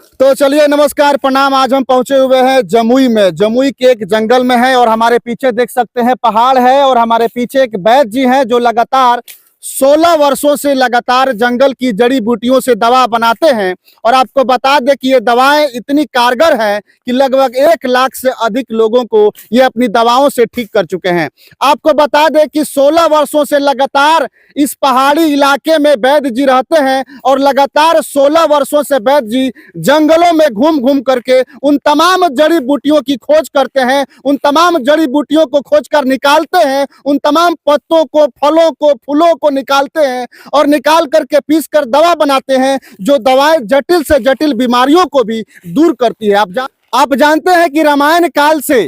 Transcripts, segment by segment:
तो चलिए नमस्कार प्रणाम। आज हम पहुंचे हुए हैं जमुई में। जमुई के एक जंगल में है और हमारे पीछे देख सकते हैं पहाड़ है और हमारे पीछे एक वैद्य जी हैं जो लगातार 16 वर्षों से लगातार जंगल की जड़ी बूटियों से दवा बनाते हैं। और आपको बता दें कि ये दवाएं इतनी कारगर हैं कि लगभग 1 लाख से अधिक लोगों को ये अपनी दवाओं से ठीक कर चुके हैं। आपको बता दें कि 16 वर्षों से लगातार इस पहाड़ी इलाके में वैद्य जी रहते हैं और लगातार 16 वर्षों से वैद्य जी जंगलों में घूम घूम करके उन तमाम जड़ी बूटियों की खोज करते हैं, उन तमाम जड़ी बूटियों को खोज कर निकालते हैं, उन तमाम पत्तों को, फलों को, फूलों को निकालते हैं और निकाल करके पीस कर दवा बनाते हैं, जो दवाएं जटिल से जटिल बीमारियों को भी दूर करती है। आप जानते हैं कि रामायण काल से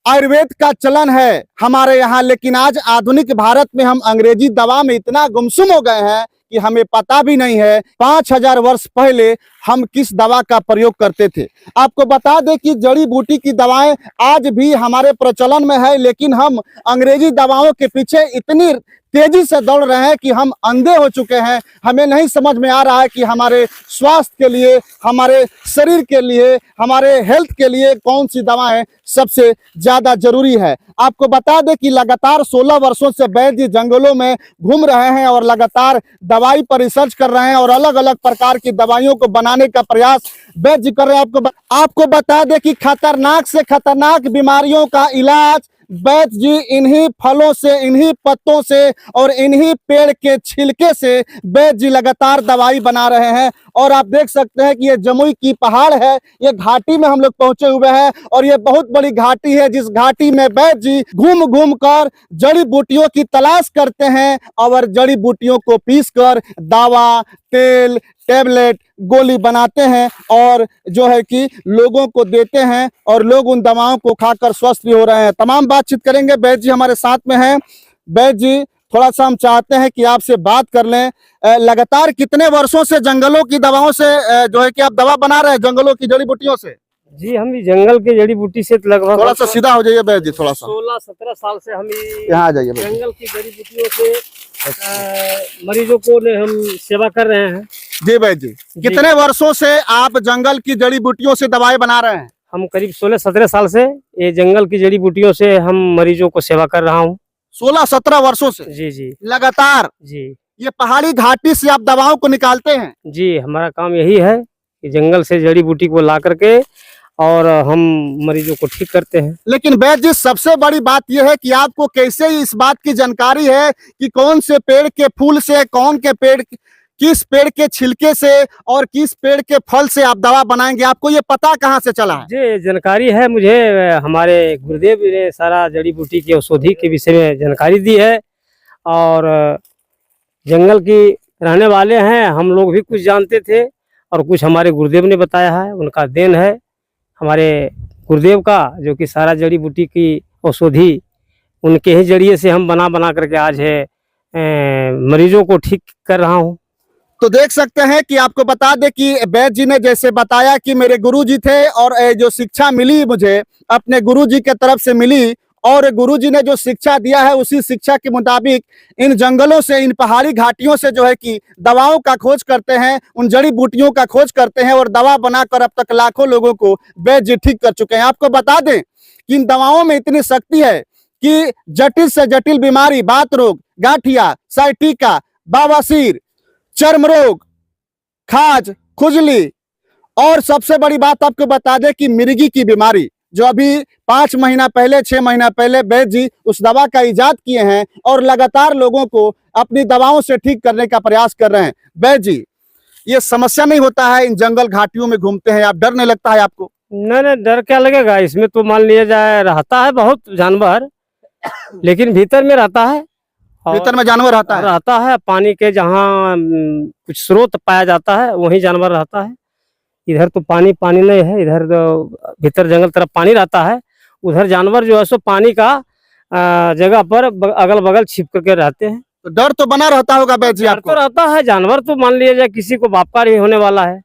आयुर्वेद का चलन है हमारे यहाँ, लेकिन आज आधुनिक भारत में हम अंग्रेजी दवा में इतना गुमसुम हो गए हैं कि हमें पता भी नहीं है 5000 वर्ष पहले हम किस दवा का प्रयोग करते थे। आपको बता दें कि जड़ी बूटी की दवाएं आज भी हमारे प्रचलन में है, लेकिन हम अंग्रेजी दवाओं के पीछे इतनी तेजी से दौड़ रहे हैं कि हम अंधे हो चुके हैं। हमें नहीं समझ में आ रहा है कि हमारे स्वास्थ्य के लिए, हमारे शरीर के लिए, हमारे हेल्थ के लिए कौन सी दवाएं सबसे ज्यादा जरूरी है। आपको बता दें कि लगातार 16 वर्षों से वैद्य जंगलों में घूम रहे हैं और लगातार दवाई पर रिसर्च कर रहे हैं और अलग अलग प्रकार की दवाइयों को बनाने का प्रयास वैद्य कर रहे हैं। आपको बता दें कि खतरनाक से खतरनाक बीमारियों का इलाज वैद्य जी इन्हीं फलों से, इन्हीं पत्तों से और इन्हीं पेड़ के छिलके से वैद्य जी लगातार दवाई बना रहे हैं। और आप देख सकते हैं कि ये जमुई की पहाड़ है, ये घाटी में हम लोग पहुंचे हुए हैं और ये बहुत बड़ी घाटी है, जिस घाटी में वैद्य जी घूम घूम कर जड़ी बूटियों की तलाश करते हैं और जड़ी बूटियों को पीस कर दवा, तेल, टेबलेट, गोली बनाते हैं और जो है कि लोगों को देते हैं और लोग उन दवाओं को खाकर स्वस्थ भी हो रहे हैं। तमाम बातचीत करेंगे, वैद्य जी हमारे साथ में हैं। वैद्य जी, थोड़ा सा हम चाहते हैं कि आपसे बात कर लें। लगातार कितने वर्षों से जंगलों की दवाओं से जो है कि आप दवा बना रहे हैं, जंगलों की जड़ी बूटियों से? जी, हम जंगल की जड़ी बूटी से लगभग थोड़ा सा सीधा हो जाइए वैद्य जी, थोड़ा सा 16-17 साल से हम यहाँ आ जाइए। जंगल की जड़ी बूटियों से मरीजों को हम सेवा कर रहे हैं। जी वैद्य जी, कितने वर्षों से आप जंगल की जड़ी बूटियों से दवाई बना रहे हैं? हम करीब 16-17 साल से ये जंगल की जड़ी बूटियों से हम मरीजों को सेवा कर रहा हूँ। 16-17 वर्षों से? जी जी लगातार? जी। ये पहाड़ी घाटी से आप दवाओं को निकालते हैं? जी, हमारा काम यही है कि जंगल से जड़ी बूटी को ला करके और हम मरीजों को ठीक करते हैं। लेकिन वैद्य जी, सबसे बड़ी बात यह है कि आपको कैसे इस बात की जानकारी है कि कौन से पेड़ के फूल से, किस पेड़ के छिलके से और किस पेड़ के फल से आप दवा बनाएंगे? आपको ये पता कहाँ से चला है? जी, जानकारी है मुझे, हमारे गुरुदेव ने सारा जड़ी बूटी की औषधि के विषय में जानकारी दी है और जंगल की रहने वाले हैं, हम लोग भी कुछ जानते थे और कुछ हमारे गुरुदेव ने बताया है। उनका देन है हमारे गुरुदेव का, जो कि सारा जड़ी बूटी की औषधि उनके ही जरिए से हम बना करके आज है मरीजों को ठीक कर रहा हूँ। तो देख सकते हैं कि आपको बता दें कि वैद्य जी ने जैसे बताया कि मेरे गुरुजी थे और जो शिक्षा मिली मुझे अपने गुरुजी के तरफ से मिली और गुरुजी ने जो शिक्षा दिया है उसी शिक्षा के मुताबिक इन जंगलों से, इन पहाड़ी घाटियों से जो है कि दवाओं का खोज करते हैं, उन जड़ी बूटियों का खोज करते हैं और दवा बनाकर अब तक लाखों लोगों को वैद्य जी ठीक कर चुके हैं। आपको बता दें कि इन दवाओं में इतनी शक्ति है कि जटिल से जटिल बीमारी, बात रोग, गांठिया, साइटिका, बवासीर, चर्म रोग, खाज, खुजली और सबसे बड़ी बात आपको बता दें कि मिर्गी की बीमारी, जो अभी 5 महीना पहले, 6 महीना पहले वैद्य जी उस दवा का इजाद किए हैं और लगातार लोगों को अपनी दवाओं से ठीक करने का प्रयास कर रहे हैं। वैद्य जी, ये समस्या नहीं होता है, इन जंगल घाटियों में घूमते हैं आप, डर नहीं लगता है आपको? नहीं, डर क्या लगेगा, इसमें तो मान लिया जाए रहता है बहुत जानवर, लेकिन भीतर में रहता है। भीतर में जानवर रहता है? पानी के जहाँ कुछ स्रोत पाया जाता है वहीं जानवर रहता है। इधर तो पानी नहीं है, इधर तो भीतर जंगल तरफ पानी रहता है, उधर जानवर जो है सो पानी का जगह पर अगल बगल छिप करके रहते हैं। तो डर तो बना रहता होगा वैद्य जी आपको? तो रहता है, जानवर तो मान लिया जाए किसी को वापकार ही होने वाला है।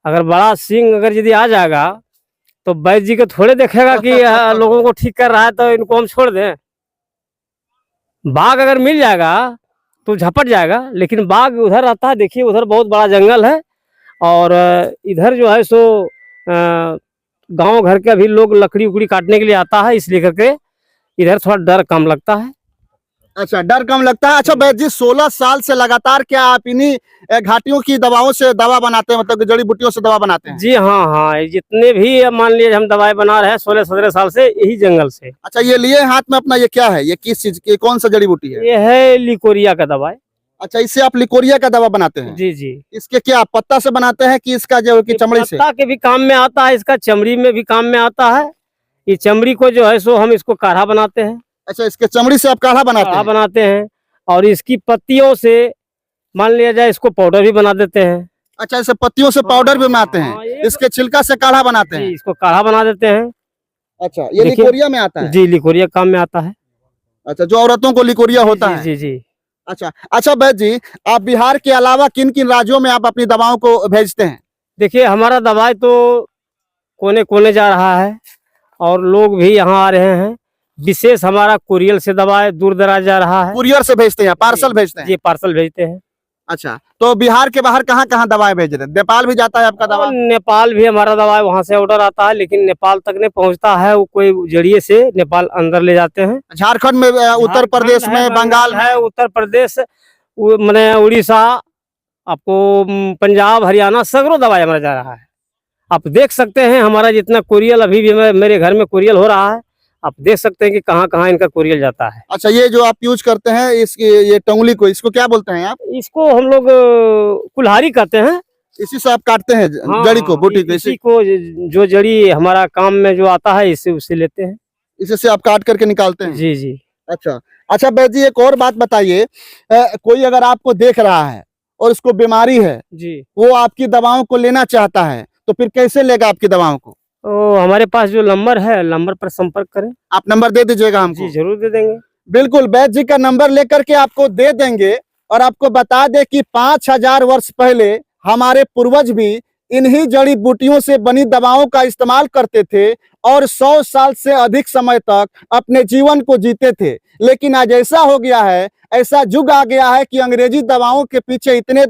अगर बड़ा सिंह अगर यदि आ जाएगा तो वैद्य जी को थोड़े देखेगा कि लोगों को ठीक कर रहा है तो इनको हम छोड़ दें। बाघ अगर मिल जाएगा तो झपट जाएगा, लेकिन बाघ उधर रहता है, देखिए उधर बहुत बड़ा जंगल है और इधर जो है सो गांव घर के अभी लोग लकड़ी उकड़ी काटने के लिए आता है, इसलिए करके इधर थोड़ा डर कम लगता है। अच्छा, डर कम लगता है। अच्छा वैद्य जी, 16 साल से लगातार क्या आप इन्हीं घाटियों की दवाओं से दवा बनाते हैं, मतलब जड़ी बूटियों से दवा बनाते हैं? जी हाँ हाँ, ये जितने भी मान लीजिए हम दवाई बना रहे हैं 16-17 साल से यही जंगल से। अच्छा, ये लिए हाथ में अपना, ये क्या है, ये किस चीज की, कौन सा जड़ी बूटी है? ये है लिकोरिया का दवाई। अच्छा, इससे आप लिकोरिया का दवा बनाते हैं? जी जी। इसके क्या पत्ता से बनाते हैं कि इसका जो कि ये चमड़ी से? पत्ता के भी काम में आता है, इसका चमड़ी में भी काम में आता है। ये चमड़ी को जो है सो हम इसको काढ़ा बनाते हैं। अच्छा, इसके चमड़ी से आप काढ़ा बनाते काढ़ा हैं? बनाते हैं और इसकी पत्तियों से मान लिया जाए इसको पाउडर भी बना देते हैं। अच्छा, इसे पत्तियों से पाउडर भी बनाते हाँ, हैं, इसके छिलका से काढ़ा बनाते जी, हैं? इसको काढ़ा बना देते हैं। अच्छा, ये देखिए- लिकोरिया में आता है? जी, लिकोरिया काम में आता है। अच्छा, जो औरतों को लिकोरिया होता जी है। जी जी। अच्छा अच्छा वैद्य जी, आप बिहार के अलावा किन किन राज्यों में आप अपनी दवाओं को भेजते हैं? देखिए हमारा दवाई तो कोने कोने जा रहा है और लोग भी यहाँ आ रहे हैं। विशेष हमारा कुरियल से दवाई दूर दराज जा रहा है। कुरियर से भेजते हैं, पार्सल भेजते हैं? जी, पार्सल भेजते हैं। अच्छा, तो बिहार के बाहर कहाँ कहाँ दवाएं भेज रहे हैं? नेपाल भी जाता है आपका दवा? और नेपाल भी हमारा दवाई वहाँ से ऑर्डर आता है, लेकिन नेपाल तक नहीं पहुँचता है, वो कोई जरिए से नेपाल अंदर ले जाते हैं। झारखंड में, उत्तर प्रदेश झारखंड है, में, बंगाल है, उत्तर प्रदेश, मैंने उड़ीसा, आपको पंजाब, हरियाणा सगरों दवाई हमारा जा रहा है। आप देख सकते हैं हमारा जितना कुरियल अभी भी मेरे घर में कुरियल हो रहा है, आप देख सकते हैं कि कहाँ कहाँ इनका कुरियल जाता है। अच्छा, ये जो आप यूज करते हैं इसकी, ये टंगली को, इसको क्या बोलते हैं आप? इसको हम लोग कुल्हाड़ी कहते हैं। इसी से आप काटते हैं हाँ, जड़ी को, बूटी को? इसी को जो जड़ी हमारा काम में जो आता है इससे उससे लेते हैं। इसी से आप काट करके निकालते हैं? जी जी। अच्छा अच्छा वैद्य जी, एक और बात बताइए, कोई अगर आपको देख रहा है और उसको बीमारी है, जी, वो आपकी दवाओं को लेना चाहता है, तो फिर कैसे लेगा आपकी दवाओं को? तो हमारे पास जो नंबर है, नंबर पर संपर्क करें। आप नंबर दे दीजिएगा हमको। जी, जरूर दे देंगे। बिल्कुल, वैद्य जी का नंबर लेकर के आपको दे देंगे। और आपको बता दें कि 5000 वर्ष पहले हमारे पूर्वज भी इन्हीं जड़ी बूटियों से बनी दवाओं का इस्तेमाल करते थे और 100 साल से अधिक समय तक अपने जीवन को जीते थे। लेकिन आज ऐसा हो गया है, ऐसा युग आ गया है कि अंग्रेजी दवाओं के पीछे इतने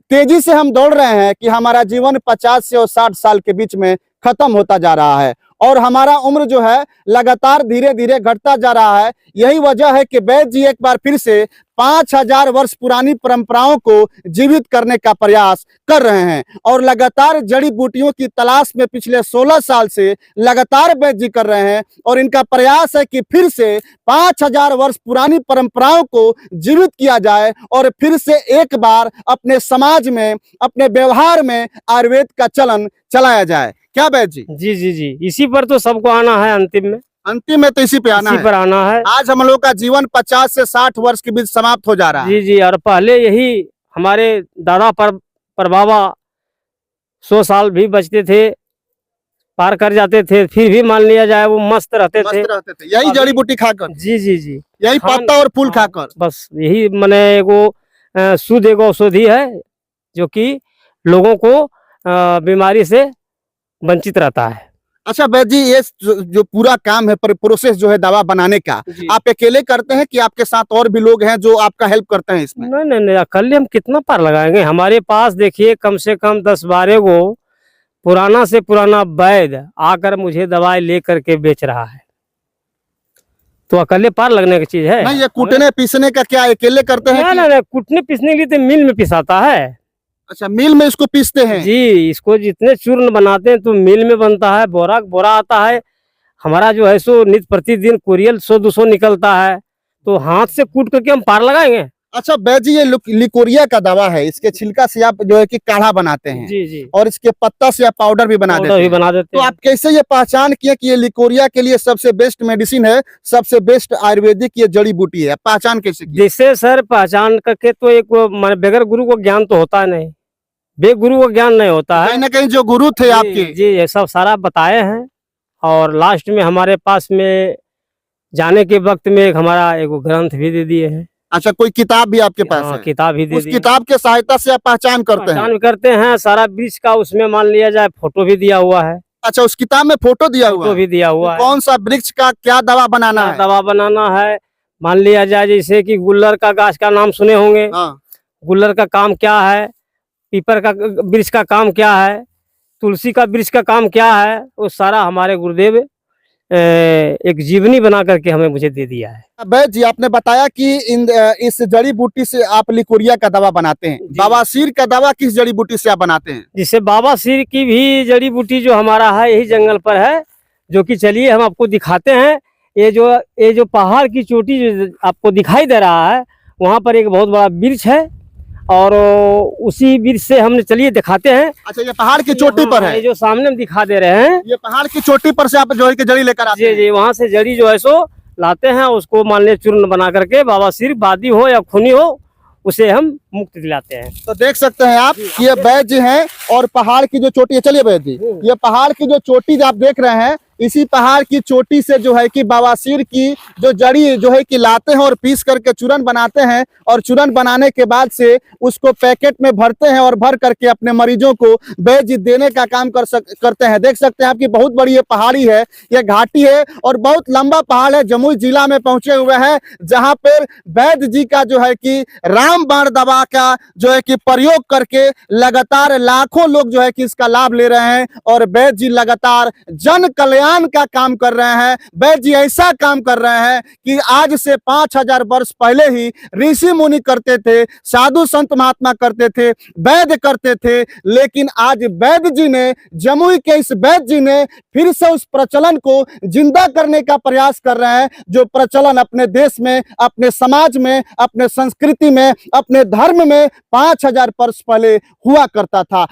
तेजी से हम दौड़ रहे हैं कि हमारा जीवन 50 से और 60 साल के बीच में खत्म होता जा रहा है और हमारा उम्र जो है लगातार धीरे धीरे घटता जा रहा है। यही वजह है कि वैद्य जी एक बार फिर से 5000 वर्ष पुरानी परंपराओं को जीवित करने का प्रयास कर रहे हैं और लगातार जड़ी बूटियों की तलाश में पिछले 16 साल से लगातार वैद्य जी कर रहे हैं। और इनका प्रयास है कि फिर से 5000 वर्ष पुरानी परंपराओं को जीवित किया जाए और फिर से एक बार अपने समाज में, अपने व्यवहार में आयुर्वेद का चलन चलाया जाए। क्या वैद्य जी? जी जी जी, इसी पर तो सबको आना है अंतिम में। अंतिम में तो इसी पे आना इसी है। पर आना है। आज हम लोग का जीवन 50 से 60 वर्ष के बीच समाप्त हो जा रहा है। जी जी, और पहले यही हमारे दादा पर बाबा 100 साल भी बचते थे, पार कर जाते थे, फिर भी मान लिया जाए वो मस्त रहते थे। मस्त रहते थे, यही जड़ी बूटी खाकर, जी जी जी, यही खान- पत्ता और फूल हाँ, खाकर। बस यही मैंने एगो शुद्ध एगो औषधि है जो कि लोगों को बीमारी से वंचित रहता है। अच्छा वैद्य जी, ये जो पूरा काम है, प्रोसेस जो है दवा बनाने का, जी। आप अकेले करते हैं कि आपके साथ और भी लोग हैं जो आपका हेल्प करते हैं इसमें? नहीं नहीं नहीं, अकेले हम कितना पार लगाएंगे। हमारे पास देखिए कम से कम 10-12 गो पुराना से पुराना वैद्य आकर मुझे दवाई ले करके बेच रहा है, तो अकेले पार लगने की चीज है। नहीं, ये कूटने पीसने का क्या अकेले करते हैं? नहीं नहीं, कूटने पीसने के लिए तो मिल में पिसाता है। अच्छा, मिल में इसको पीसते हैं? जी, इसको जितने चूर्ण बनाते हैं तो मिल में बनता है, बोरा बोरा आता है। हमारा जो है सो नित्य प्रतिदिन कुरियल 100-200 निकलता है, तो हाथ से कूट करके हम पार लगाएंगे। अच्छा वैद्य जी, ये लिकोरिया का दवा है, इसके छिलका से आप जो है कि काढ़ा बनाते हैं जी जी, और इसके पत्ता से आप पाउडर भी बना पाउडर देते भी हैं। बना देते तो हैं। आप कैसे ये पहचान किए कि ये लिकोरिया के लिए सबसे बेस्ट मेडिसिन है, सबसे बेस्ट आयुर्वेदिक ये जड़ी बूटी है? पहचान कैसे की? जैसे सर पहचान करके तो एक माने बगैर गुरु को ज्ञान तो होता नहीं, बेगुरु को ज्ञान नहीं होता है। कहीं ना कहीं जो गुरु थे आपके, जी, ये सब सारा बताए हैं और लास्ट में हमारे पास में जाने के वक्त में एक हमारा एगो ग्रंथ भी दे दिए हैं। अच्छा, कोई किताब भी आपके पास हाँ, है? किताब भी दे उस दी। किताब के सहायता से आप पहचान करते हैं? पहचान करते हैं सारा वृक्ष का, उसमें मान लिया जाए फोटो भी दिया हुआ है। अच्छा, उस किताब में फोटो दिया हुआ फोटो है? भी दिया हुआ है। कौन सा वृक्ष का क्या दवा बनाना क्या है? दवा बनाना है, मान लिया जाए जैसे कि गुल्लर का गाछ का नाम सुने होंगे। हाँ। गुल्लर का काम क्या है, पीपर का वृक्ष का काम क्या है, तुलसी का वृक्ष का काम क्या है, वो सारा हमारे गुरुदेव एक जीवनी बना करके हमें मुझे दे दिया है। वैद्य जी, आपने बताया कि इस जड़ी बूटी से आप लिकोरिया का दवा बनाते हैं। जी। बवासीर का दवा किस जड़ी बूटी से आप बनाते हैं? जिससे बाबा सिर की भी जड़ी बूटी जो हमारा है यही जंगल पर है, जो कि चलिए हम आपको दिखाते हैं। ये जो पहाड़ की चोटी जो आपको दिखाई दे रहा है, वहाँ पर एक बहुत बड़ा वृक्ष है और उसी वृक्ष से हमने, चलिए दिखाते हैं। अच्छा, ये पहाड़ की चोटी पर हाँ, है? ये जो सामने हम दिखा दे रहे हैं, ये पहाड़ की चोटी पर से आप जो है कि जड़ी लेकर आते जी हैं? जी, वहाँ से जड़ी जो है सो लाते हैं, उसको मान लिया चूर्ण बना करके बाबा सिर, बादी हो या खूनी हो, उसे हम मुक्त दिलाते हैं। तो देख सकते हैं आप, ये वैद्य जी हैं और पहाड़ की जो चोटी है, चलिए वैद्य जी, ये पहाड़ की जो चोटी आप देख रहे हैं, इसी पहाड़ की चोटी से जो है कि बवासीर की जो जड़ी जो है कि लाते हैं और पीस करके चूरन बनाते हैं, और चूरन बनाने के बाद से उसको पैकेट में भरते हैं और भर करके अपने मरीजों को वैद्य जी देने का काम करते हैं। देख सकते हैं आपकी बहुत बड़ी ये पहाड़ी है, ये घाटी है और बहुत लंबा पहाड़ है। जमुई जिला में पहुंचे हुए हैं, जहां पर वैद्य जी का जो है कि रामबाण दवा का जो है कि प्रयोग करके लगातार लाखों लोग जो है कि इसका लाभ ले रहे हैं, और वैद्य जी लगातार जन कल्याण का काम कर रहे हैं। वैद्य जी ऐसा काम कर रहे हैं कि आज से 5000 वर्ष पहले ही ऋषि मुनि करते थे, साधु संत महात्मा करते थे, वैद्य करते थे, लेकिन आज वैद्य जी ने, जमुई के इस वैद्य जी ने फिर से उस प्रचलन को जिंदा करने का प्रयास कर रहे हैं, जो प्रचलन अपने देश में, अपने समाज में, अपने संस्कृति में, अपने धर्म में 5000 वर्ष पहले हुआ करता था।